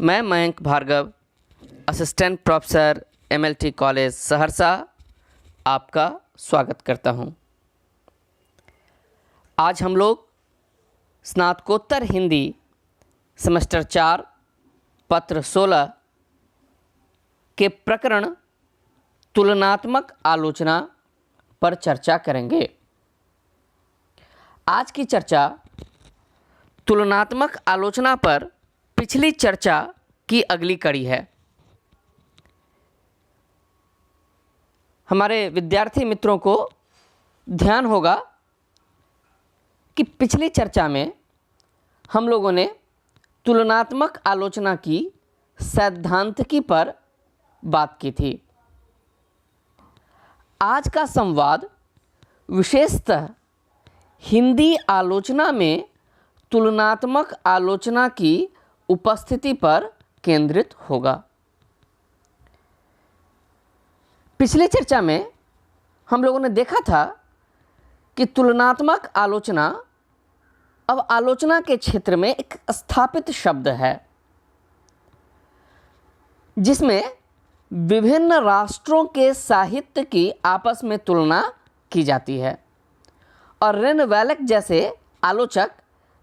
मैं Mayank Bhargava, assistant professor MLT college Saharsa, आपका स्वागत करता हूं। आज हम लोग स्नातकोत्तर हिंदी सेमेस्टर 4 पत्र 16 के प्रकरण तुलनात्मक आलोचना पर चर्चा करेंगे। आज की चर्चा तुलनात्मक आलोचना पर पिछली चर्चा की अगली कड़ी है। हमारे विद्यार्थी मित्रों को ध्यान होगा कि पिछली चर्चा में हम लोगों ने तुलनात्मक आलोचना की सैद्धांतिकी पर बात की थी। आज का संवाद विशेषतः हिंदी आलोचना में तुलनात्मक आलोचना की उपस्थिति पर केंद्रित होगा। पिछली चर्चा में हम लोगों ने देखा था कि तुलनात्मक आलोचना अब आलोचना के क्षेत्र में एक स्थापित शब्द है, जिसमें विभिन्न राष्ट्रों के साहित्य की आपस में तुलना की जाती है और रेन वैलक जैसे आलोचक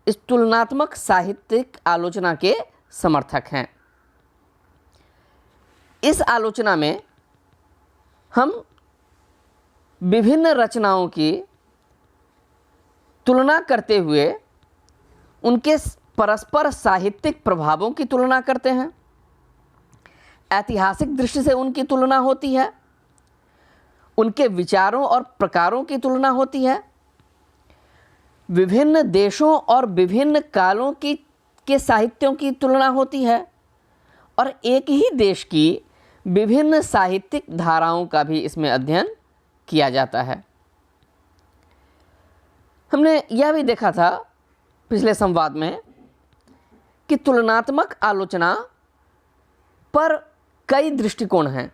इस तुलनात्मक साहित्यिक आलोचना के समर्थक हैं। इस आलोचना में हम विभिन्न रचनाओं की तुलना करते हुए उनके परस्पर साहित्यिक प्रभावों की तुलना करते हैं, ऐतिहासिक दृष्टि से उनकी तुलना होती है, उनके विचारों और प्रकारों की तुलना होती है, विभिन्न देशों और विभिन्न कालों के साहित्यों की तुलना होती है और एक ही देश की विभिन्न साहित्यिक धाराओं का भी इसमें अध्ययन किया जाता है। हमने यह भी देखा था पिछले संवाद में कि तुलनात्मक आलोचना पर कई दृष्टिकोण हैं।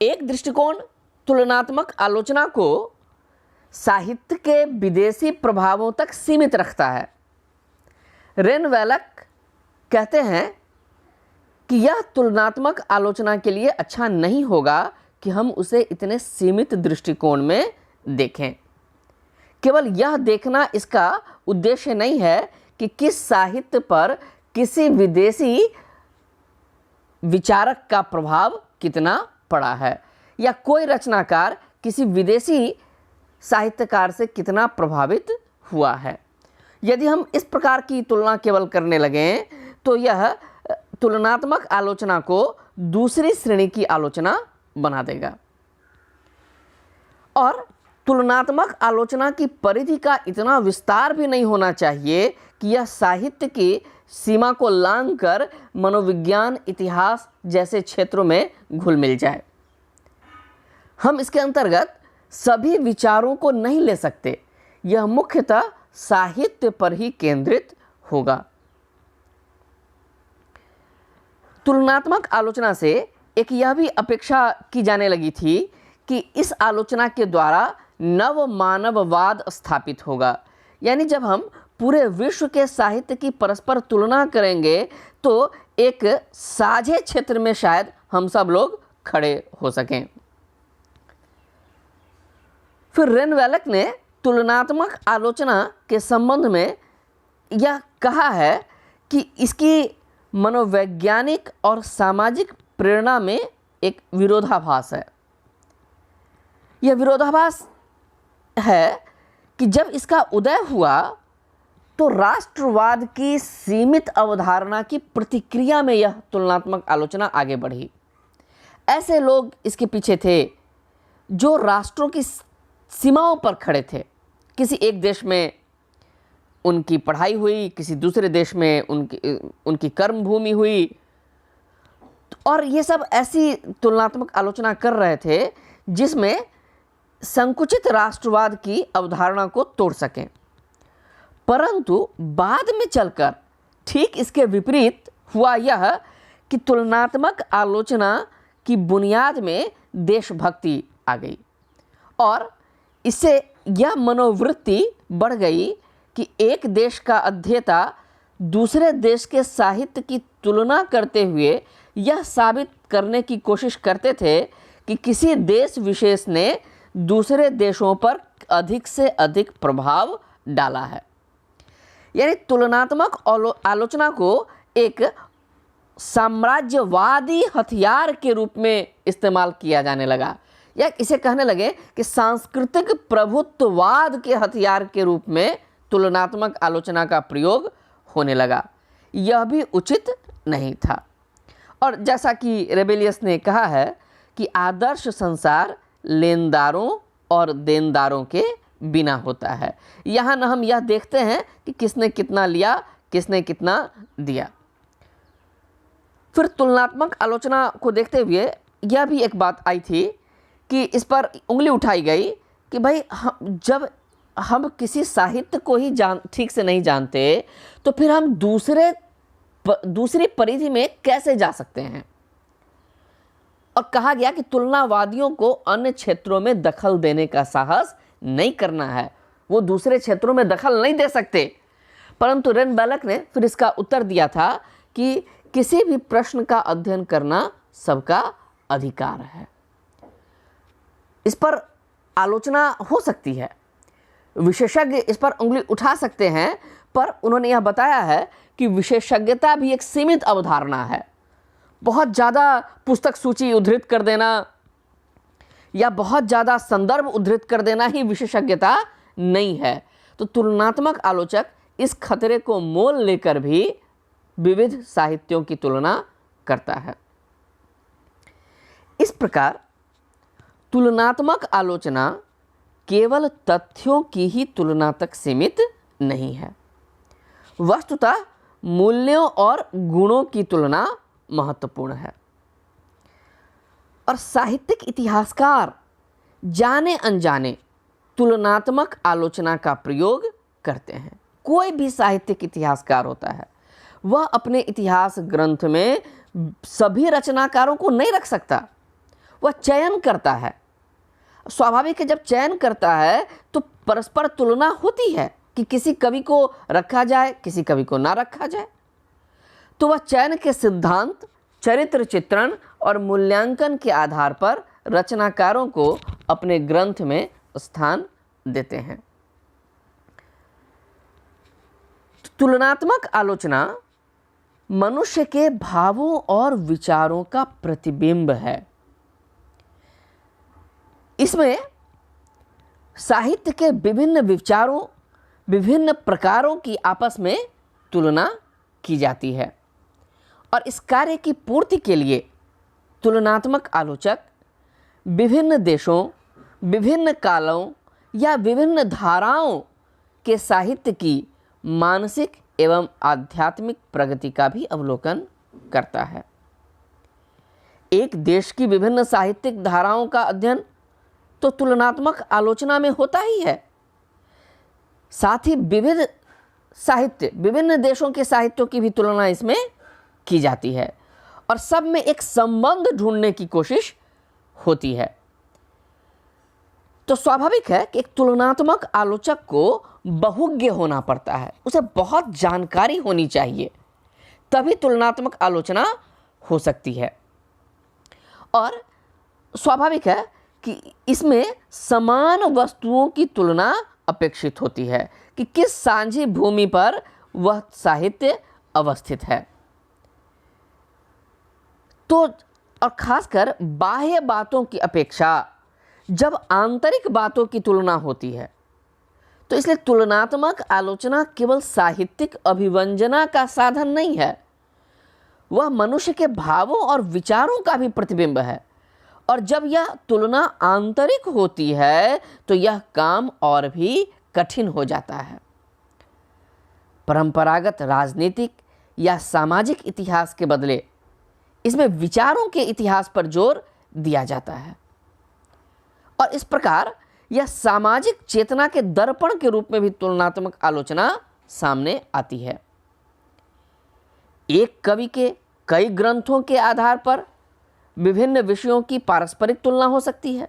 एक दृष्टिकोण तुलनात्मक आलोचना को साहित्य के विदेशी प्रभावों तक सीमित रखता है। रेन वैलक कहते हैं कि यह तुलनात्मक आलोचना के लिए अच्छा नहीं होगा कि हम उसे इतने सीमित दृष्टिकोण में देखें। केवल यह देखना इसका उद्देश्य नहीं है कि किस साहित्य पर किसी विदेशी विचारक का प्रभाव कितना पड़ा है या कोई रचनाकार किसी विदेशी साहित्यकार से कितना प्रभावित हुआ है। यदि हम इस प्रकार की तुलना केवल करने लगें तो यह तुलनात्मक आलोचना को दूसरी श्रेणी की आलोचना बना देगा और तुलनात्मक आलोचना की परिधि का इतना विस्तार भी नहीं होना चाहिए कि यह साहित्य की सीमा को लांघकर मनोविज्ञान, इतिहास जैसे क्षेत्रों में घुल मिल जाए। हम इसके अंतर्गत सभी विचारों को नहीं ले सकते, यह मुख्यतः साहित्य पर ही केंद्रित होगा। तुलनात्मक आलोचना से एक यह भी अपेक्षा की जाने लगी थी कि इस आलोचना के द्वारा नव मानववाद स्थापित होगा, यानी जब हम पूरे विश्व के साहित्य की परस्पर तुलना करेंगे तो एक साझे क्षेत्र में शायद हम सब लोग खड़े हो सकें। फिर रेन वैलक ने तुलनात्मक आलोचना के संबंध में यह कहा है कि इसकी मनोवैज्ञानिक और सामाजिक प्रेरणा में एक विरोधाभास है। यह विरोधाभास है कि जब इसका उदय हुआ तो राष्ट्रवाद की सीमित अवधारणा की प्रतिक्रिया में यह तुलनात्मक आलोचना आगे बढ़ी। ऐसे लोग इसके पीछे थे जो राष्ट्रों की सीमाओं पर खड़े थे। किसी एक देश में उनकी पढ़ाई हुई, किसी दूसरे देश में उनकी कर्म भूमि हुई और ये सब ऐसी तुलनात्मक आलोचना कर रहे थे जिसमें संकुचित राष्ट्रवाद की अवधारणा को तोड़ सकें। परंतु बाद में चलकर ठीक इसके विपरीत हुआ यह कि तुलनात्मक आलोचना की बुनियाद में देशभक्ति आ गई और इससे यह मनोवृत्ति बढ़ गई कि एक देश का अध्येता दूसरे देश के साहित्य की तुलना करते हुए यह साबित करने की कोशिश करते थे कि किसी देश विशेष ने दूसरे देशों पर अधिक से अधिक प्रभाव डाला है। यानी तुलनात्मक आलोचना को एक साम्राज्यवादी हथियार के रूप में इस्तेमाल किया जाने लगा, या इसे कहने लगे कि सांस्कृतिक प्रभुत्ववाद के हथियार के रूप में तुलनात्मक आलोचना का प्रयोग होने लगा। यह भी उचित नहीं था। और जैसा कि रेबेलियस ने कहा है कि आदर्श संसार लेनदारों और देनदारों के बिना होता है। यहाँ न हम यह देखते हैं कि किसने कितना लिया, किसने कितना दिया। फिर तुलनात्मक आलोचना को देखते हुए यह भी एक बात आई थी कि इस पर उंगली उठाई गई कि भाई जब हम किसी साहित्य को ही ठीक से नहीं जानते तो फिर हम दूसरी परिधि में कैसे जा सकते हैं। और कहा गया कि तुलनावादियों को अन्य क्षेत्रों में दखल देने का साहस नहीं करना है, वो दूसरे क्षेत्रों में दखल नहीं दे सकते। परंतु रेन बैलक ने फिर इसका उत्तर दिया था कि किसी भी प्रश्न का अध्ययन करना सबका अधिकार है। इस पर आलोचना हो सकती है, विशेषज्ञ इस पर उंगली उठा सकते हैं, पर उन्होंने यह बताया है कि विशेषज्ञता भी एक सीमित अवधारणा है। बहुत ज़्यादा पुस्तक सूची उद्धृत कर देना या बहुत ज़्यादा संदर्भ उद्धृत कर देना ही विशेषज्ञता नहीं है। तो तुलनात्मक आलोचक इस खतरे को मोल लेकर भी विविध साहित्यों की तुलना करता है। इस प्रकार तुलनात्मक आलोचना केवल तथ्यों की ही तुलना तक सीमित नहीं है, वस्तुतः मूल्यों और गुणों की तुलना महत्वपूर्ण है। और साहित्यिक इतिहासकार जाने अनजाने तुलनात्मक आलोचना का प्रयोग करते हैं। कोई भी साहित्यिक इतिहासकार होता है, वह अपने इतिहास ग्रंथ में सभी रचनाकारों को नहीं रख सकता, वह चयन करता है। स्वाभाविक है, जब चयन करता है तो परस्पर तुलना होती है कि किसी कवि को रखा जाए, किसी कवि को ना रखा जाए। तो वह चयन के सिद्धांत, चरित्र चित्रण और मूल्यांकन के आधार पर रचनाकारों को अपने ग्रंथ में स्थान देते हैं। तुलनात्मक आलोचना मनुष्य के भावों और विचारों का प्रतिबिंब है। इसमें साहित्य के विभिन्न विचारों, विभिन्न प्रकारों की आपस में तुलना की जाती है। और इस कार्य की पूर्ति के लिए तुलनात्मक आलोचक विभिन्न देशों, विभिन्न कालों या विभिन्न धाराओं के साहित्य की मानसिक एवं आध्यात्मिक प्रगति का भी अवलोकन करता है। एक देश की विभिन्न साहित्यिक धाराओं का अध्ययन तो तुलनात्मक आलोचना में होता ही है। साथ ही विविध साहित्य, विभिन्न देशों के साहित्यों की भी तुलना इसमें की जाती है और सब में एक संबंध ढूंढने की कोशिश होती है। तो स्वाभाविक है कि एक तुलनात्मक आलोचक को बहुज्ञ होना पड़ता है, उसे बहुत जानकारी होनी चाहिए, तभी तुलनात्मक आलोचना हो सकती है। और स्वाभाविक है कि इसमें समान वस्तुओं की तुलना अपेक्षित होती है कि किस साझी भूमि पर वह साहित्य अवस्थित है। तो और खासकर बाह्य बातों की अपेक्षा जब आंतरिक बातों की तुलना होती है, तो इसलिए तुलनात्मक आलोचना केवल साहित्यिक अभिव्यंजना का साधन नहीं है, वह मनुष्य के भावों और विचारों का भी प्रतिबिंब है। और जब यह तुलना आंतरिक होती है तो यह काम और भी कठिन हो जाता है। परंपरागत राजनीतिक या सामाजिक इतिहास के बदले इसमें विचारों के इतिहास पर जोर दिया जाता है और इस प्रकार यह सामाजिक चेतना के दर्पण के रूप में भी तुलनात्मक आलोचना सामने आती है। एक कवि के कई ग्रंथों के आधार पर विभिन्न विषयों की पारस्परिक तुलना हो सकती है,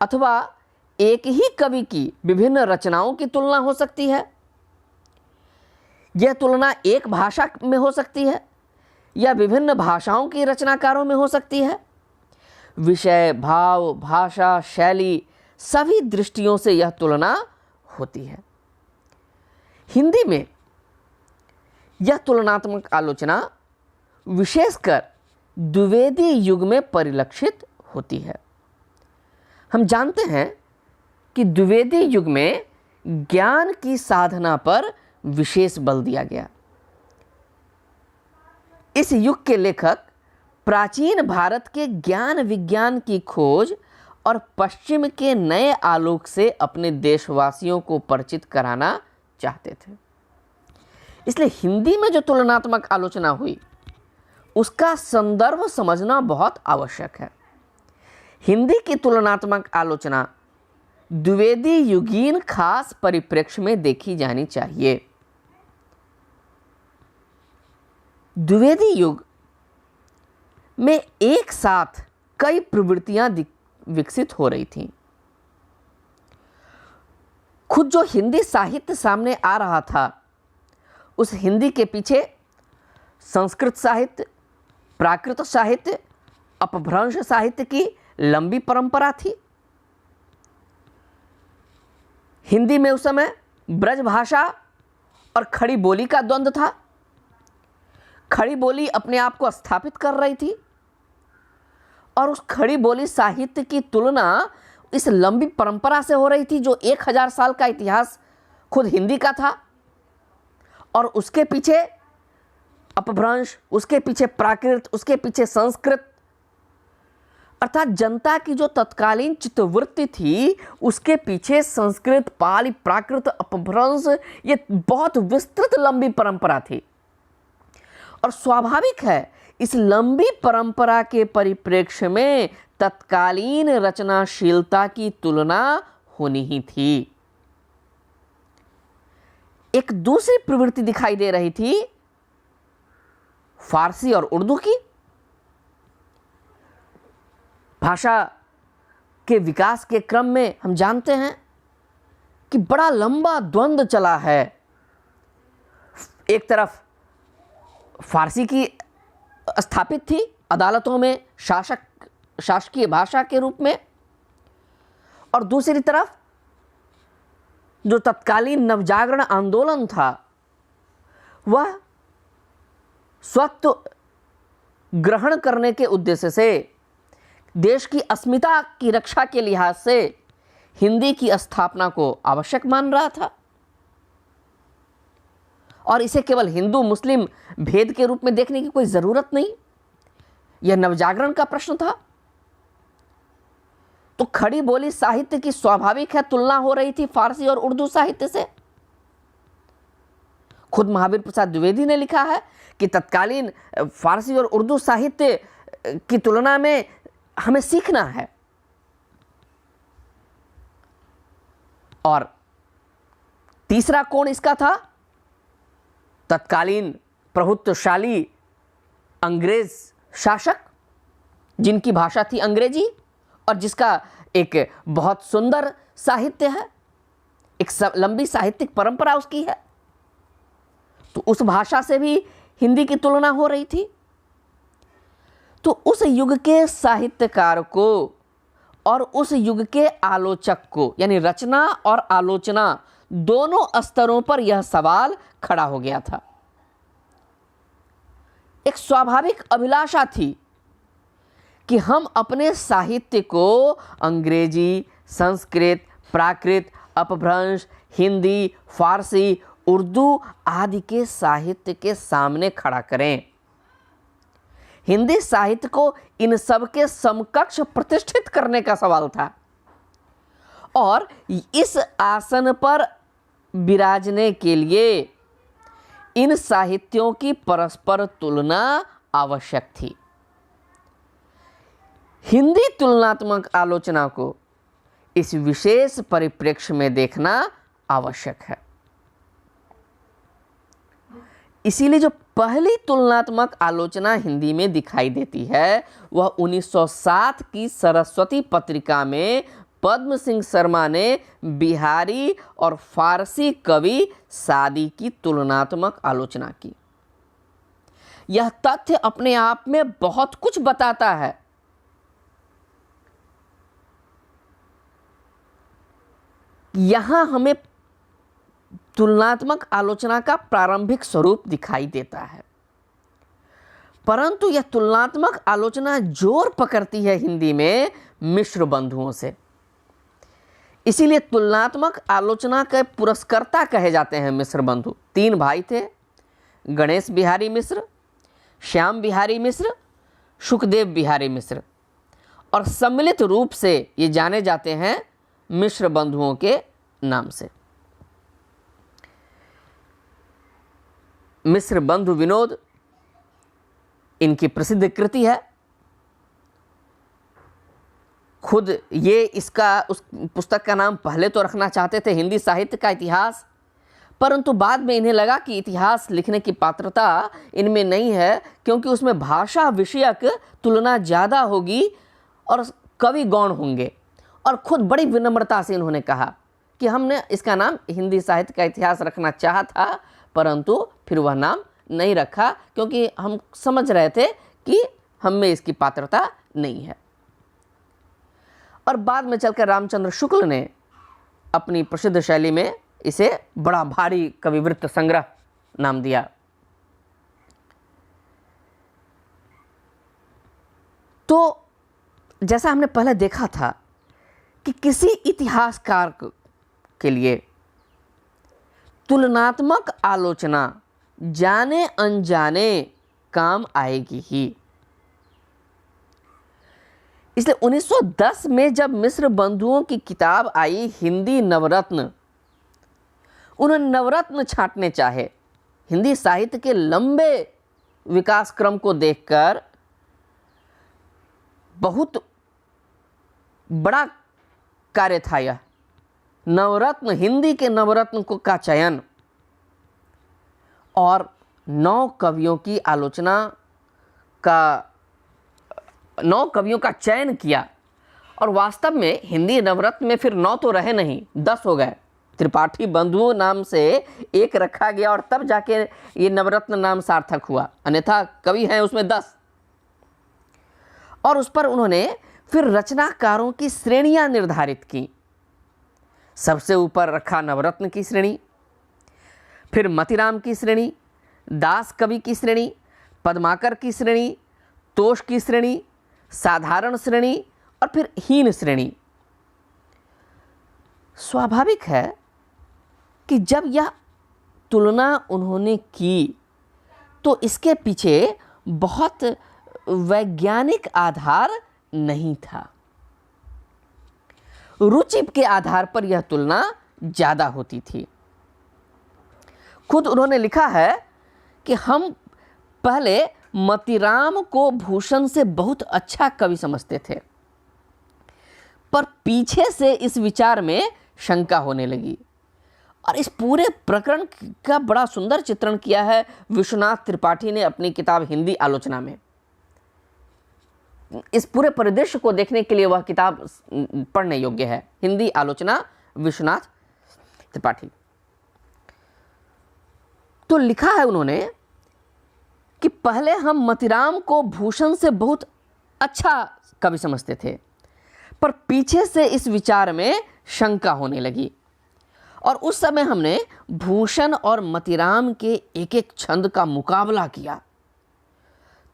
अथवा एक ही कवि की विभिन्न रचनाओं की तुलना हो सकती है, यह तुलना एक भाषा में हो सकती है या विभिन्न भाषाओं के रचनाकारों में हो सकती है। विषय, भाव, भाषा, शैली सभी दृष्टियों से यह तुलना होती है। हिंदी में यह तुलनात्मक आलोचना विशेषकर द्विवेदी युग में परिलक्षित होती है। हम जानते हैं कि द्विवेदी युग में ज्ञान की साधना पर विशेष बल दिया गया। इस युग के लेखक प्राचीन भारत के ज्ञान विज्ञान की खोज और पश्चिम के नए आलोक से अपने देशवासियों को परिचित कराना चाहते थे। इसलिए हिंदी में जो तुलनात्मक आलोचना हुई उसका संदर्भ समझना बहुत आवश्यक है। हिंदी की तुलनात्मक आलोचना द्विवेदी युगीन खास परिप्रेक्ष्य में देखी जानी चाहिए। द्विवेदी युग में एक साथ कई प्रवृत्तियां विकसित हो रही थीं। खुद जो हिंदी साहित्य सामने आ रहा था उस हिंदी के पीछे संस्कृत साहित्य, प्राकृत साहित्य, अपभ्रंश साहित्य की लंबी परंपरा थी। हिंदी में उस समय ब्रज भाषा और खड़ी बोली का द्वंद्व था। खड़ी बोली अपने आप को स्थापित कर रही थी और उस खड़ी बोली साहित्य की तुलना इस लंबी परंपरा से हो रही थी जो 1000 साल का इतिहास खुद हिंदी का था। और उसके पीछे अपभ्रंश, उसके पीछे प्राकृत, उसके पीछे संस्कृत, अर्थात जनता की जो तत्कालीन चित्तवृत्ति थी उसके पीछे संस्कृत, पाली, प्राकृत, अपभ्रंश, ये बहुत विस्तृत लंबी परंपरा थी। और स्वाभाविक है इस लंबी परंपरा के परिप्रेक्ष्य में तत्कालीन रचनाशीलता की तुलना होनी ही थी। एक दूसरी प्रवृत्ति दिखाई दे रही थी फारसी और उर्दू की। भाषा के विकास के क्रम में हम जानते हैं कि बड़ा लंबा द्वंद्व चला है। एक तरफ फारसी की स्थापित थी अदालतों में शासकीय भाषा के रूप में, और दूसरी तरफ जो तत्कालीन नवजागरण आंदोलन था वह स्वत्व ग्रहण करने के उद्देश्य से देश की अस्मिता की रक्षा के लिहाज से हिंदी की स्थापना को आवश्यक मान रहा था और इसे केवल हिंदू मुस्लिम भेद के रूप में देखने की कोई जरूरत नहीं। यह नवजागरण का प्रश्न था। तो खड़ी बोली साहित्य की स्वाभाविक है तुलना हो रही थी फारसी और उर्दू साहित्य से। खुद महावीर प्रसाद द्विवेदी ने लिखा है कि तत्कालीन फारसी और उर्दू साहित्य की तुलना में हमें सीखना है। और तीसरा कोण इसका था तत्कालीन प्रभुत्वशाली अंग्रेज शासक जिनकी भाषा थी अंग्रेजी और जिसका एक बहुत सुंदर साहित्य है, एक लंबी साहित्यिक परंपरा उसकी है। तो उस भाषा से भी हिंदी की तुलना हो रही थी। तो उस युग के साहित्यकार को और उस युग के आलोचक को, यानी रचना और आलोचना दोनों स्तरों पर यह सवाल खड़ा हो गया था। एक स्वाभाविक अभिलाषा थी कि हम अपने साहित्य को अंग्रेजी, संस्कृत, प्राकृत, अपभ्रंश, हिंदी, फारसी, उर्दू आदि के साहित्य के सामने खड़ा करें। हिंदी साहित्य को इन सब के समकक्ष प्रतिष्ठित करने का सवाल था और इस आसन पर विराजने के लिए इन साहित्यों की परस्पर तुलना आवश्यक थी। हिंदी तुलनात्मक आलोचना को इस विशेष परिप्रेक्ष्य में देखना आवश्यक है। इसीलिए जो पहली तुलनात्मक आलोचना हिंदी में दिखाई देती है वह 1907 की सरस्वती पत्रिका में पद्म सिंह शर्मा ने बिहारी और फारसी कवि सादी की तुलनात्मक आलोचना की। यह तथ्य अपने आप में बहुत कुछ बताता है। यहां हमें तुलनात्मक आलोचना का प्रारंभिक स्वरूप दिखाई देता है, परंतु यह तुलनात्मक आलोचना जोर पकड़ती है हिंदी में मिश्र बंधुओं से। इसीलिए तुलनात्मक आलोचना के पुरस्कर्ता कहे जाते हैं मिश्र बंधु। 3 भाई थे, गणेश बिहारी मिश्र, श्याम बिहारी मिश्र, सुखदेव बिहारी मिश्र, और सम्मिलित रूप से ये जाने जाते हैं मिश्र बंधुओं के नाम से। मिश्र बंधु विनोद इनकी प्रसिद्ध कृति है। खुद ये इसका उस पुस्तक का नाम पहले तो रखना चाहते थे हिंदी साहित्य का इतिहास, परंतु बाद में इन्हें लगा कि इतिहास लिखने की पात्रता इनमें नहीं है, क्योंकि उसमें भाषा विषयक तुलना ज़्यादा होगी और कवि गौण होंगे। और खुद बड़ी विनम्रता से इन्होंने कहा कि हमने इसका नाम हिंदी साहित्य का इतिहास रखना चाहा था, परंतु फिर वह नाम नहीं रखा, क्योंकि हम समझ रहे थे कि हम में इसकी पात्रता नहीं है। और बाद में चलकर रामचंद्र शुक्ल ने अपनी प्रसिद्ध शैली में इसे बड़ा भारी कविवृत्त संग्रह नाम दिया। तो जैसा हमने पहले देखा था कि किसी इतिहासकार के लिए तुलनात्मक आलोचना जाने अनजाने काम आएगी ही। इसलिए 1910 में जब मिश्र बंधुओं की किताब आई हिंदी नवरत्न, उन्होंने नवरत्न छांटने चाहे। हिंदी साहित्य के लंबे विकास क्रम को देखकर बहुत बड़ा कार्य था यह नवरत्न, हिंदी के नवरत्न को का चयन और 9 कवियों की आलोचना का 9 कवियों का चयन किया। और वास्तव में हिंदी नवरत्न में फिर 9 तो रहे नहीं, 10 हो गए। त्रिपाठी बंधुओं नाम से एक रखा गया और तब जाके ये नवरत्न नाम सार्थक हुआ, अन्यथा कवि हैं उसमें 10। और उस पर उन्होंने फिर रचनाकारों की श्रेणियां निर्धारित की। सबसे ऊपर रखा नवरत्न की श्रेणी, फिर मतिराम की श्रेणी, दास कवि की श्रेणी, पद्माकर की श्रेणी, तोष की श्रेणी, साधारण श्रेणी और फिर हीन श्रेणी। स्वाभाविक है कि जब यह तुलना उन्होंने की तो इसके पीछे बहुत वैज्ञानिक आधार नहीं था। रुचि के आधार पर यह तुलना ज़्यादा होती थी। खुद उन्होंने लिखा है कि हम पहले मतिराम को भूषण से बहुत अच्छा कवि समझते थे, पर पीछे से इस विचार में शंका होने लगी। और इस पूरे प्रकरण का बड़ा सुंदर चित्रण किया है विश्वनाथ त्रिपाठी ने अपनी किताब हिंदी आलोचना में। इस पूरे परिदृश्य को देखने के लिए वह किताब पढ़ने योग्य है, हिंदी आलोचना विश्वनाथ त्रिपाठी। तो लिखा है उन्होंने कि पहले हम मतिराम को भूषण से बहुत अच्छा कवि समझते थे, पर पीछे से इस विचार में शंका होने लगी और उस समय हमने भूषण और मतिराम के एक एक छंद का मुकाबला किया।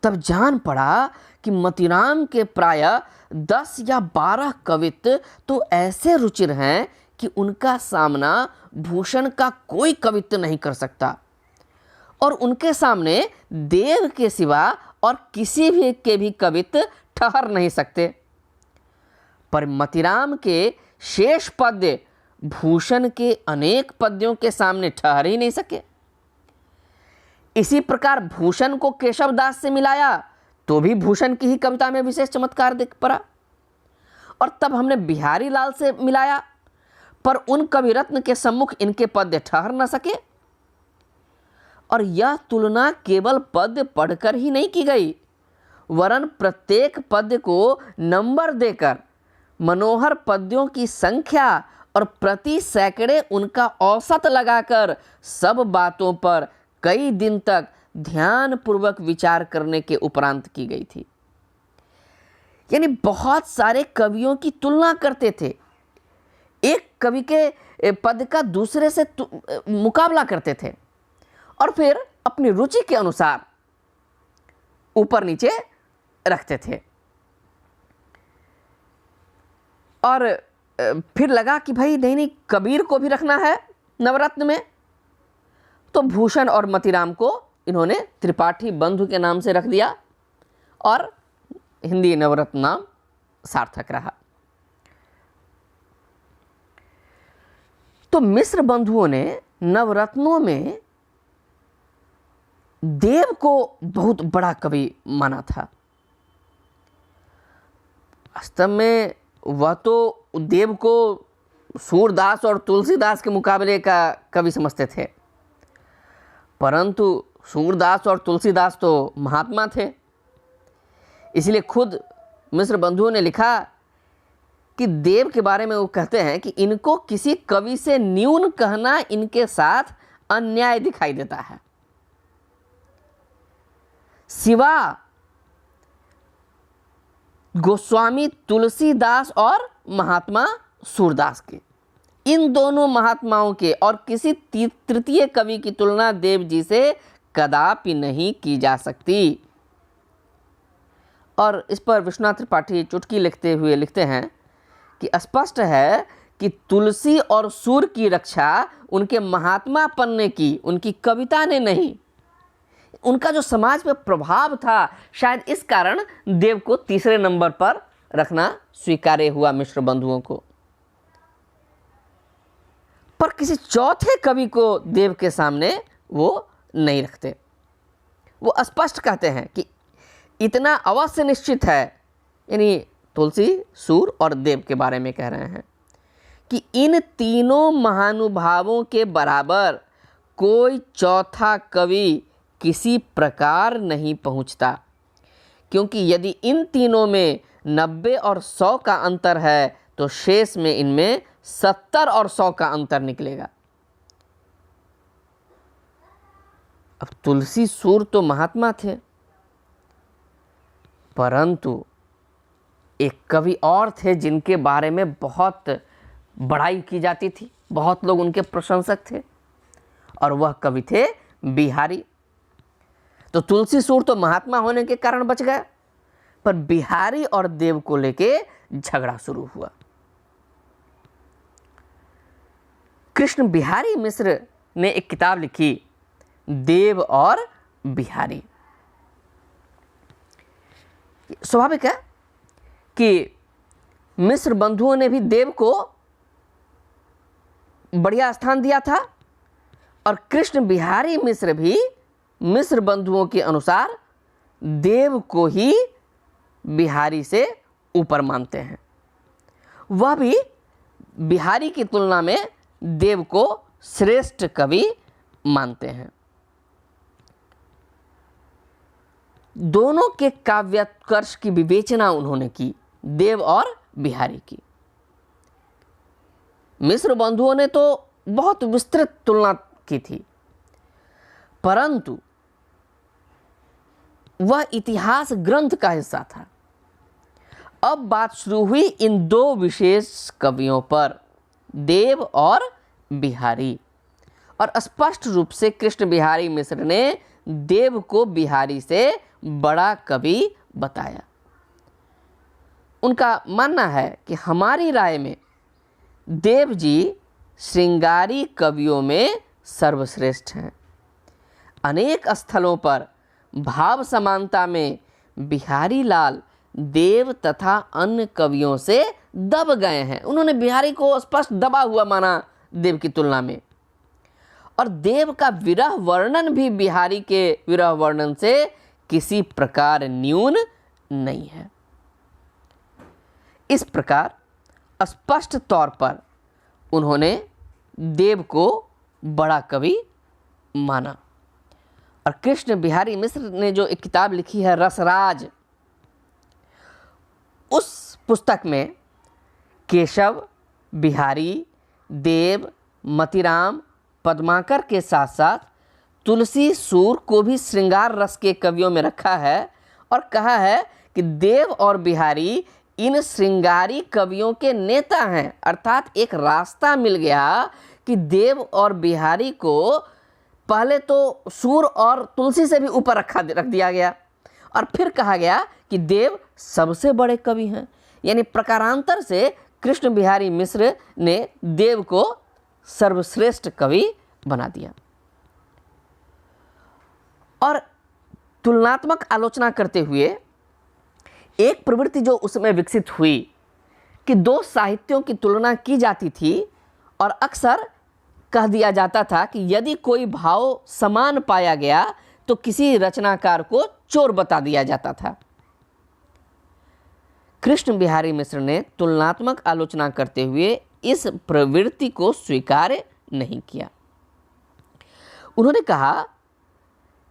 तब जान पड़ा कि मतिराम के प्राय 10 या 12 कवित्व तो ऐसे रुचिर हैं कि उनका सामना भूषण का कोई कवित्व नहीं कर सकता और उनके सामने देव के सिवा और किसी भी के भी कवित्व ठहर नहीं सकते। पर मतिराम के शेष पद्य भूषण के अनेक पद्यों के सामने ठहर ही नहीं सके। इसी प्रकार भूषण को केशव दास से मिलाया तो भी भूषण की ही कविता में विशेष चमत्कार दिख पड़ा, और तब हमने बिहारी लाल से मिलाया पर उन कवि रत्न के सम्मुख इनके पद्य ठहर न सके। और यह तुलना केवल पद्य पढ़कर ही नहीं की गई, वरन प्रत्येक पद्य को नंबर देकर मनोहर पद्यों की संख्या और प्रति सैकड़े उनका औसत लगाकर सब बातों पर कई दिन तक ध्यानपूर्वक विचार करने के उपरांत की गई थी। यानी बहुत सारे कवियों की तुलना करते थे, एक कवि के पद का दूसरे से मुकाबला करते थे और फिर अपनी रुचि के अनुसार ऊपर नीचे रखते थे। और फिर लगा कि भाई नहीं, कबीर को भी रखना है नवरत्न में, तो भूषण और मतीराम को इन्होंने त्रिपाठी बंधु के नाम से रख दिया और हिंदी नवरत्न नाम सार्थक रहा। तो मिश्र बंधुओं ने नवरत्नों में देव को बहुत बड़ा कवि माना था। वास्तव में वह तो देव को सूरदास और तुलसीदास के मुकाबले का कवि समझते थे, परंतु सूरदास और तुलसीदास तो महात्मा थे। इसलिए खुद मिश्र बंधुओं ने लिखा कि देव के बारे में वो कहते हैं कि इनको किसी कवि से न्यून कहना इनके साथ अन्याय दिखाई देता है। सिवा गोस्वामी तुलसीदास और महात्मा सूरदास के, इन दोनों महात्माओं के और किसी तृतीय कवि की तुलना देव जी से कदापि नहीं की जा सकती। और इस पर विश्वनाथ त्रिपाठी चुटकी लिखते हुए लिखते हैं कि स्पष्ट है कि तुलसी और सूर की रक्षा उनके महात्मापन ने की, उनकी कविता ने नहीं। उनका जो समाज पे प्रभाव था, शायद इस कारण देव को तीसरे नंबर पर रखना स्वीकार्य हुआ मिश्र बंधुओं को। पर किसी चौथे कवि को देव के सामने वो नहीं रखते। वो स्पष्ट कहते हैं कि इतना अवश्य निश्चित है, यानी तुलसी, सूर और देव के बारे में कह रहे हैं, कि इन तीनों महानुभावों के बराबर कोई चौथा कवि किसी प्रकार नहीं पहुंचता, क्योंकि यदि इन तीनों में 90 और 100 का अंतर है तो शेष में इनमें 70 और 100 का अंतर निकलेगा। अब तुलसी सूर तो महात्मा थे, परंतु एक कवि और थे जिनके बारे में बहुत बड़ाई की जाती थी, बहुत लोग उनके प्रशंसक थे, और वह कवि थे बिहारी। तो तुलसी सूर तो महात्मा होने के कारण बच गए, पर बिहारी और देव को लेके झगड़ा शुरू हुआ। कृष्ण बिहारी मिश्र ने एक किताब लिखी, देव और बिहारी। स्वाभाविक है कि मिश्र बंधुओं ने भी देव को बढ़िया स्थान दिया था, और कृष्ण बिहारी मिश्र भी मिश्र बंधुओं के अनुसार देव को ही बिहारी से ऊपर मानते हैं। वह भी बिहारी की तुलना में देव को श्रेष्ठ कवि मानते हैं। दोनों के काव्योत्कर्ष की विवेचना उन्होंने की, देव और बिहारी की। मिश्र बंधुओं ने तो बहुत विस्तृत तुलना की थी, परंतु वह इतिहास ग्रंथ का हिस्सा था। अब बात शुरू हुई इन दो विशेष कवियों पर, देव और बिहारी, और स्पष्ट रूप से कृष्ण बिहारी मिश्र ने देव को बिहारी से बड़ा कवि बताया। उनका मानना है कि हमारी राय में देव जी श्रृंगारी कवियों में सर्वश्रेष्ठ हैं। अनेक स्थलों पर भाव समानता में बिहारी लाल देव तथा अन्य कवियों से दब गए हैं। उन्होंने बिहारी को स्पष्ट दबा हुआ माना देव की तुलना में, और देव का विरह वर्णन भी बिहारी के विरह वर्णन से किसी प्रकार न्यून नहीं है। इस प्रकार स्पष्ट तौर पर उन्होंने देव को बड़ा कवि माना। और कृष्ण बिहारी मिश्र ने जो एक किताब लिखी है रसराज, उस पुस्तक में केशव, बिहारी, देव, मतीराम, पद्माकर के साथ साथ तुलसी, सूर को भी श्रृंगार रस के कवियों में रखा है और कहा है कि देव और बिहारी इन श्रृंगारी कवियों के नेता हैं। अर्थात एक रास्ता मिल गया कि देव और बिहारी को पहले तो सूर और तुलसी से भी ऊपर रख दिया गया और फिर कहा गया कि देव सबसे बड़े कवि हैं। यानी प्रकारांतर से कृष्ण बिहारी मिश्र ने देव को सर्वश्रेष्ठ कवि बना दिया। और तुलनात्मक आलोचना करते हुए एक प्रवृत्ति जो उसमें विकसित हुई कि दो साहित्यों की तुलना की जाती थी और अक्सर कह दिया जाता था कि यदि कोई भाव समान पाया गया तो किसी रचनाकार को चोर बता दिया जाता था। कृष्ण बिहारी मिश्र ने तुलनात्मक आलोचना करते हुए इस प्रवृत्ति को स्वीकार नहीं किया। उन्होंने कहा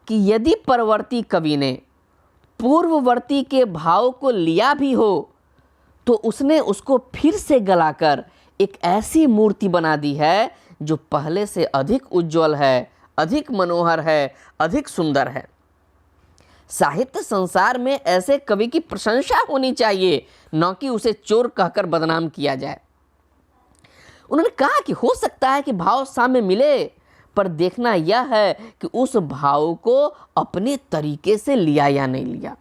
कि यदि परवर्ती कवि ने पूर्ववर्ती के भाव को लिया भी हो तो उसने उसको फिर से गलाकर एक ऐसी मूर्ति बना दी है जो पहले से अधिक उज्जवल है, अधिक मनोहर है, अधिक सुंदर है। साहित्य संसार में ऐसे कवि की प्रशंसा होनी चाहिए, न कि उसे चोर कहकर बदनाम किया जाए। उन्होंने कहा कि हो सकता है कि भाव सामने मिले, पर देखना यह है कि उस भाव को अपने तरीके से लिया या नहीं लिया।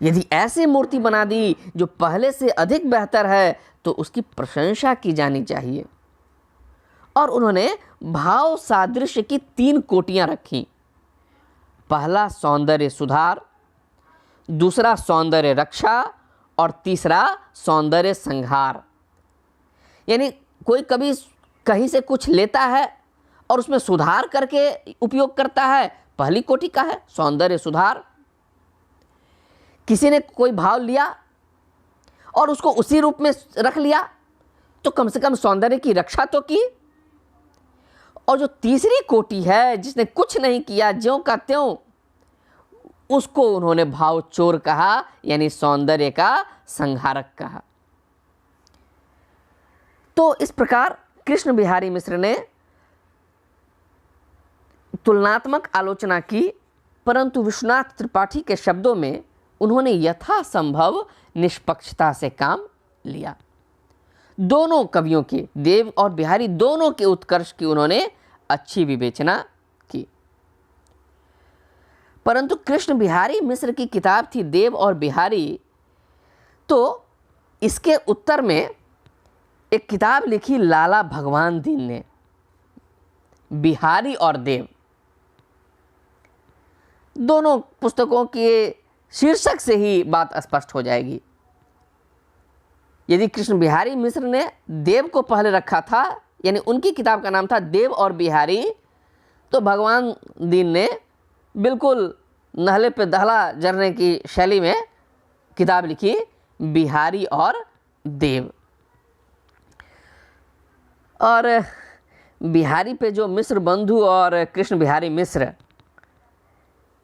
यदि ऐसी मूर्ति बना दी जो पहले से अधिक बेहतर है तो उसकी प्रशंसा की जानी चाहिए। और उन्होंने भाव सादृश्य की 3 कोटियां रखी। पहला सौंदर्य सुधार, दूसरा सौंदर्य रक्षा और तीसरा सौंदर्य संहार। यानी कोई कभी कहीं से कुछ लेता है और उसमें सुधार करके उपयोग करता है, पहली कोटि का है सौंदर्य सुधार। किसी ने कोई भाव लिया और उसको उसी रूप में रख लिया तो कम से कम सौंदर्य की रक्षा तो की। और जो तीसरी कोटि है जिसने कुछ नहीं किया, ज्यों का त्यों, उसको उन्होंने भाव चोर कहा, यानी सौंदर्य का संहारक कहा। तो इस प्रकार कृष्ण बिहारी मिश्र ने तुलनात्मक आलोचना की, परंतु विश्वनाथ त्रिपाठी के शब्दों में उन्होंने यथासंभव निष्पक्षता से काम लिया। दोनों कवियों के, देव और बिहारी दोनों के उत्कर्ष की उन्होंने अच्छी विवेचना की। परंतु कृष्ण बिहारी मिश्र की किताब थी देव और बिहारी, तो इसके उत्तर में एक किताब लिखी लाला भगवान दीन ने, बिहारी और देव। दोनों पुस्तकों के शीर्षक से ही बात स्पष्ट हो जाएगी। यदि कृष्ण बिहारी मिश्र ने देव को पहले रखा था, यानी उनकी किताब का नाम था देव और बिहारी, तो भगवान दीन ने बिल्कुल नहले पे दहला जरने की शैली में किताब लिखी बिहारी और देव। और बिहारी पे जो मिश्र बंधु और कृष्ण बिहारी मिश्र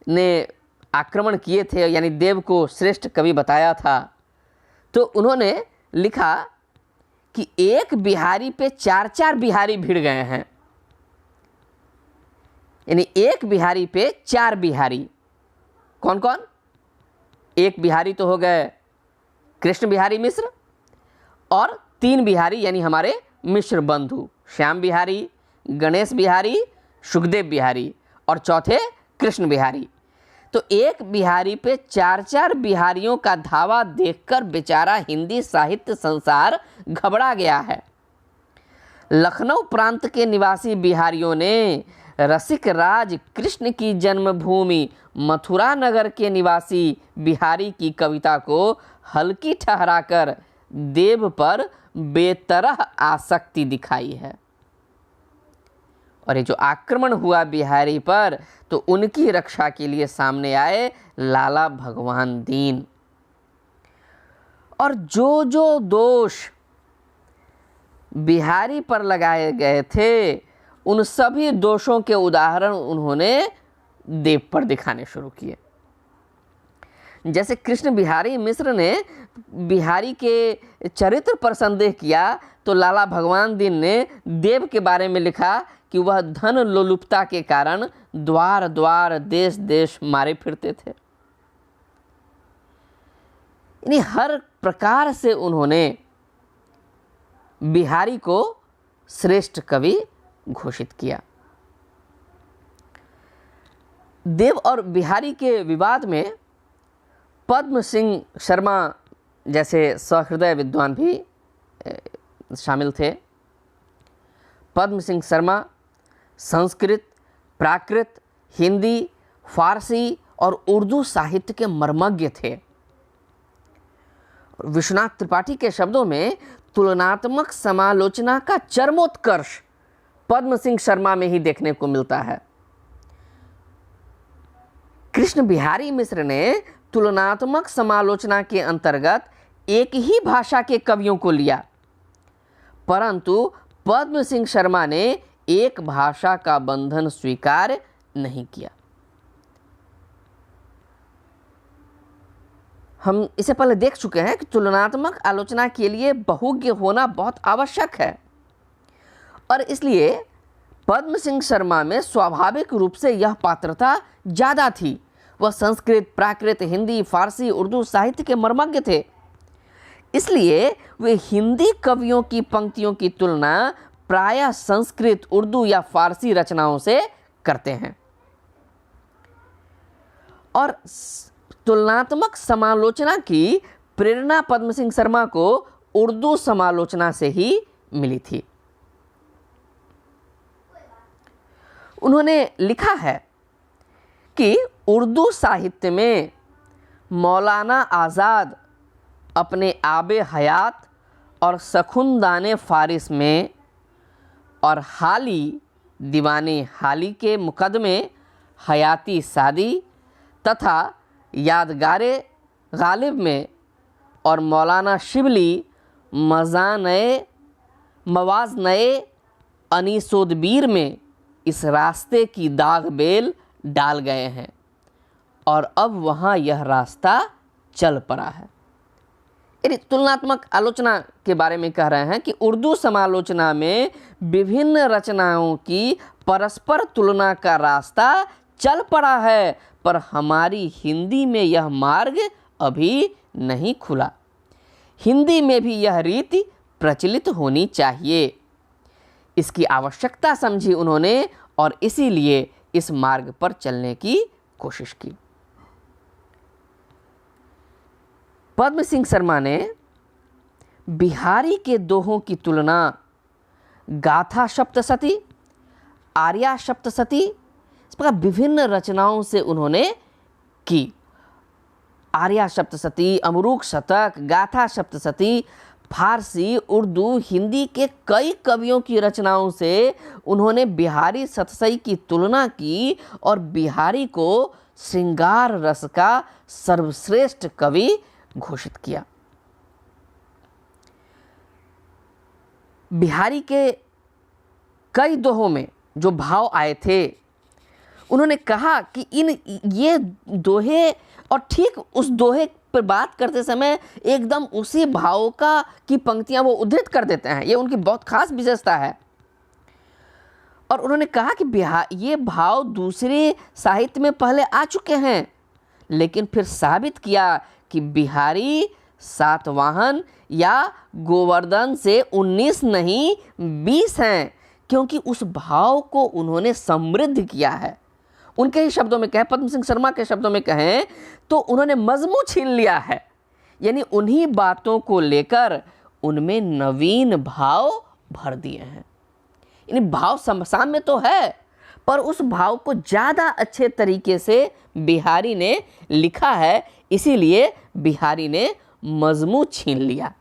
ने आक्रमण किए थे, यानी देव को श्रेष्ठ कवि बताया था, तो उन्होंने लिखा कि एक बिहारी पे 4-4 बिहारी भिड़ गए हैं। यानी एक बिहारी पे 4 बिहारी। कौन कौन? एक बिहारी तो हो गए कृष्ण बिहारी मिश्र, और 3 बिहारी यानी हमारे मिश्र बंधु, श्याम बिहारी, गणेश बिहारी, सुखदेव बिहारी, और चौथे कृष्ण बिहारी। तो एक बिहारी पे 4-4 बिहारियों का धावा देखकर बेचारा हिंदी साहित्य संसार घबरा गया है। लखनऊ प्रांत के निवासी बिहारियों ने रसिक राज कृष्ण की जन्मभूमि मथुरा नगर के निवासी बिहारी की कविता को हल्की ठहराकर देव पर बेतरह आसक्ति दिखाई है। और ये जो आक्रमण हुआ बिहारी पर, तो उनकी रक्षा के लिए सामने आए लाला भगवान दीन। और जो जो दोष बिहारी पर लगाए गए थे, उन सभी दोषों के उदाहरण उन्होंने देव पर दिखाने शुरू किए। जैसे कृष्ण बिहारी मिश्र ने बिहारी के चरित्र पर संदेह किया, तो लाला भगवान दीन ने देव के बारे में लिखा कि वह धन लोलुपता के कारण द्वार द्वार देश देश मारे फिरते थे। यानी हर प्रकार से उन्होंने बिहारी को श्रेष्ठ कवि घोषित किया। देव और बिहारी के विवाद में पद्म सिंह शर्मा जैसे सहृदय विद्वान भी शामिल थे। पद्म सिंह शर्मा संस्कृत, प्राकृत, हिंदी, फारसी और उर्दू साहित्य के मर्मज्ञ थे। विश्वनाथ त्रिपाठी के शब्दों में तुलनात्मक समालोचना का चरमोत्कर्ष पद्म सिंह शर्मा में ही देखने को मिलता है। कृष्ण बिहारी मिश्र ने तुलनात्मक समालोचना के अंतर्गत एक ही भाषा के कवियों को लिया, परंतु पद्म सिंह शर्मा ने एक भाषा का बंधन स्वीकार नहीं किया। हम इसे पहले देख चुके हैं कि तुलनात्मक आलोचना के लिए बहुज्ञ होना बहुत आवश्यक है, और इसलिए पद्म सिंह शर्मा में स्वाभाविक रूप से यह पात्रता ज़्यादा थी। वह संस्कृत, प्राकृत, हिंदी, फारसी, उर्दू साहित्य के मर्मज्ञ थे। इसलिए वे हिंदी कवियों की पंक्तियों की तुलना प्रायः संस्कृत, उर्दू या फारसी रचनाओं से करते हैं, और तुलनात्मक समालोचना की प्रेरणा पद्म सिंह शर्मा को उर्दू समालोचना से ही मिली थी। उन्होंने लिखा है कि उर्दू साहित्य में मौलाना आज़ाद अपने आबे हयात और सखुंदाने फारिस में और हाली दीवाने हाली के मुकदमे हयाती सादी तथा यादगारे गालिब में और मौलाना शिबली मवाज़ नए अनीसोदबीर में इस रास्ते की दाग बेल डाल गए हैं, और अब वहाँ यह रास्ता चल पड़ा है। यानी तुलनात्मक आलोचना के बारे में कह रहे हैं कि उर्दू समालोचना में विभिन्न रचनाओं की परस्पर तुलना का रास्ता चल पड़ा है, पर हमारी हिंदी में यह मार्ग अभी नहीं खुला। हिंदी में भी यह रीति प्रचलित होनी चाहिए। इसकी आवश्यकता समझी उन्होंने और इसीलिए इस मार्ग पर चलने की कोशिश की। पद्म सिंह शर्मा ने बिहारी के दोहों की तुलना गाथा सप्तशती, आर्या सप्तशती, इस प्रकार विभिन्न रचनाओं से उन्होंने की। आर्या सप्तशती, अमरूक शतक, गाथा सप्तशती, फारसी, उर्दू, हिंदी के कई कवियों की रचनाओं से उन्होंने बिहारी सतसई की तुलना की और बिहारी को श्रृंगार रस का सर्वश्रेष्ठ कवि घोषित किया। बिहारी के कई दोहों में जो भाव आए थे, उन्होंने कहा कि ये दोहे, और ठीक उस दोहे पर बात करते समय एकदम उसी भाव की पंक्तियां वो उद्धृत कर देते हैं। ये उनकी बहुत खास विशेषता है। और उन्होंने कहा कि ये भाव दूसरे साहित्य में पहले आ चुके हैं, लेकिन फिर साबित किया कि बिहारी सातवाहन या गोवर्धन से 19 नहीं 20 हैं, क्योंकि उस भाव को उन्होंने समृद्ध किया है। उनके ही शब्दों में कहें, पद्म सिंह शर्मा के शब्दों में कहें तो उन्होंने मजमू छीन लिया है, यानी उन्हीं बातों को लेकर उनमें नवीन भाव भर दिए हैं। यानी भाव साम्य तो है, पर उस भाव को ज़्यादा अच्छे तरीके से बिहारी ने लिखा है, इसीलिए बिहारी ने मजमू छीन लिया।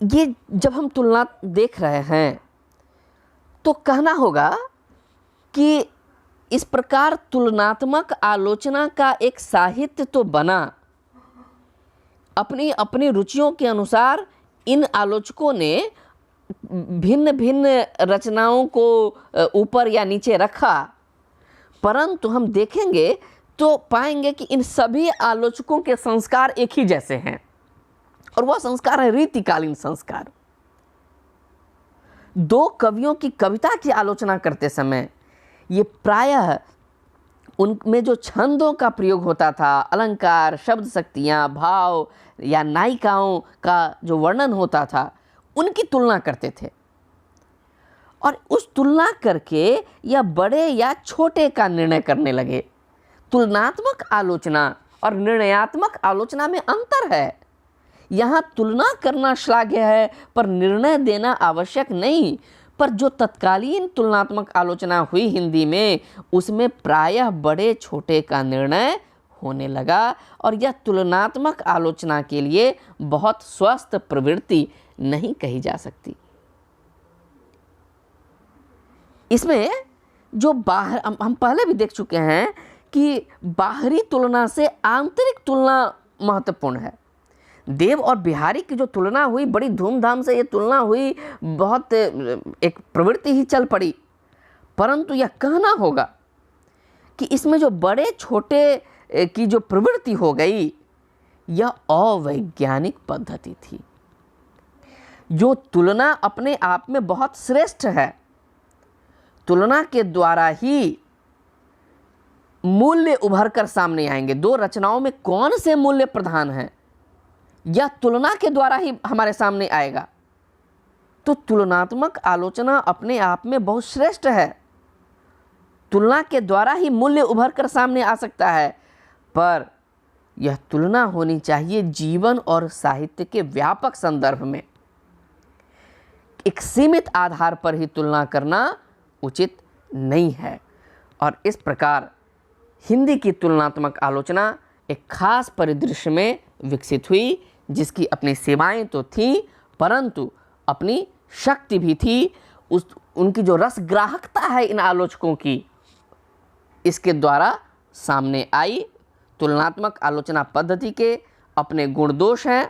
ये जब हम तुलना देख रहे हैं तो कहना होगा कि इस प्रकार तुलनात्मक आलोचना का एक साहित्य तो बना। अपनी अपनी रुचियों के अनुसार इन आलोचकों ने भिन्न भिन्न रचनाओं को ऊपर या नीचे रखा, परंतु हम देखेंगे तो पाएंगे कि इन सभी आलोचकों के संस्कार एक ही जैसे हैं, और वह संस्कार है रीतिकालीन संस्कार। दो कवियों की कविता की आलोचना करते समय ये प्रायः उनमें जो छंदों का प्रयोग होता था, अलंकार, शब्द शक्तियाँ, भाव या नायिकाओं का जो वर्णन होता था, उनकी तुलना करते थे, और उस तुलना करके या बड़े या छोटे का निर्णय करने लगे। तुलनात्मक आलोचना और निर्णयात्मक आलोचना में अंतर है। यहाँ तुलना करना श्लाघ्य है, पर निर्णय देना आवश्यक नहीं। पर जो तत्कालीन तुलनात्मक आलोचना हुई हिंदी में, उसमें प्रायः बड़े छोटे का निर्णय होने लगा, और यह तुलनात्मक आलोचना के लिए बहुत स्वस्थ प्रवृत्ति नहीं कही जा सकती। इसमें जो बाहर हम पहले भी देख चुके हैं कि बाहरी तुलना से आंतरिक तुलना महत्वपूर्ण है। देव और बिहारी की जो तुलना हुई, बड़ी धूमधाम से ये तुलना हुई, बहुत एक प्रवृत्ति ही चल पड़ी, परंतु यह कहना होगा कि इसमें जो बड़े छोटे की जो प्रवृत्ति हो गई, यह अवैज्ञानिक पद्धति थी। जो तुलना अपने आप में बहुत श्रेष्ठ है, तुलना के द्वारा ही मूल्य उभर कर सामने आएंगे। दो रचनाओं में कौन से मूल्य प्रधान हैं, यह तुलना के द्वारा ही हमारे सामने आएगा। तो तुलनात्मक आलोचना अपने आप में बहुत श्रेष्ठ है। तुलना के द्वारा ही मूल्य उभर कर सामने आ सकता है, पर यह तुलना होनी चाहिए जीवन और साहित्य के व्यापक संदर्भ में। एक सीमित आधार पर ही तुलना करना उचित नहीं है, और इस प्रकार हिंदी की तुलनात्मक आलोचना एक खास परिदृश्य में विकसित हुई, जिसकी अपनी सीमाएं तो थीं, परंतु अपनी शक्ति भी थी। उनकी जो रसग्राहकता है इन आलोचकों की, इसके द्वारा सामने आई। तुलनात्मक आलोचना पद्धति के अपने गुण दोष हैं।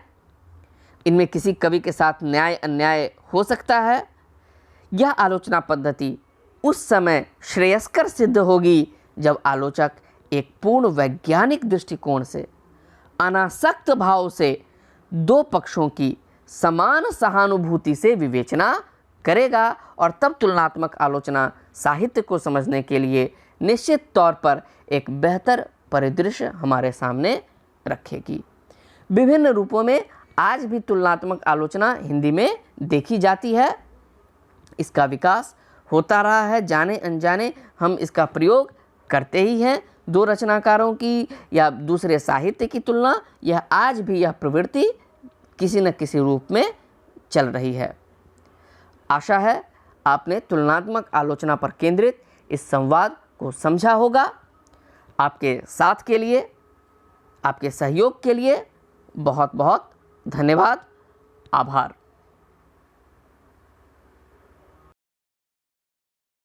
इनमें किसी कवि के साथ न्याय अन्याय हो सकता है। यह आलोचना पद्धति उस समय श्रेयस्कर सिद्ध होगी जब आलोचक एक पूर्ण वैज्ञानिक दृष्टिकोण से, अनासक्त भाव से दो पक्षों की समान सहानुभूति से विवेचना करेगा, और तब तुलनात्मक आलोचना साहित्य को समझने के लिए निश्चित तौर पर एक बेहतर परिदृश्य हमारे सामने रखेगी। विभिन्न रूपों में आज भी तुलनात्मक आलोचना हिंदी में देखी जाती है। इसका विकास होता रहा है, जाने अनजाने हम इसका प्रयोग करते ही हैं। दो रचनाकारों की या दूसरे साहित्य की तुलना, यह आज भी यह प्रवृत्ति किसी न किसी रूप में चल रही है। आशा है आपने तुलनात्मक आलोचना पर केंद्रित इस संवाद को समझा होगा। आपके साथ के लिए, आपके सहयोग के लिए बहुत बहुत धन्यवाद, आभार।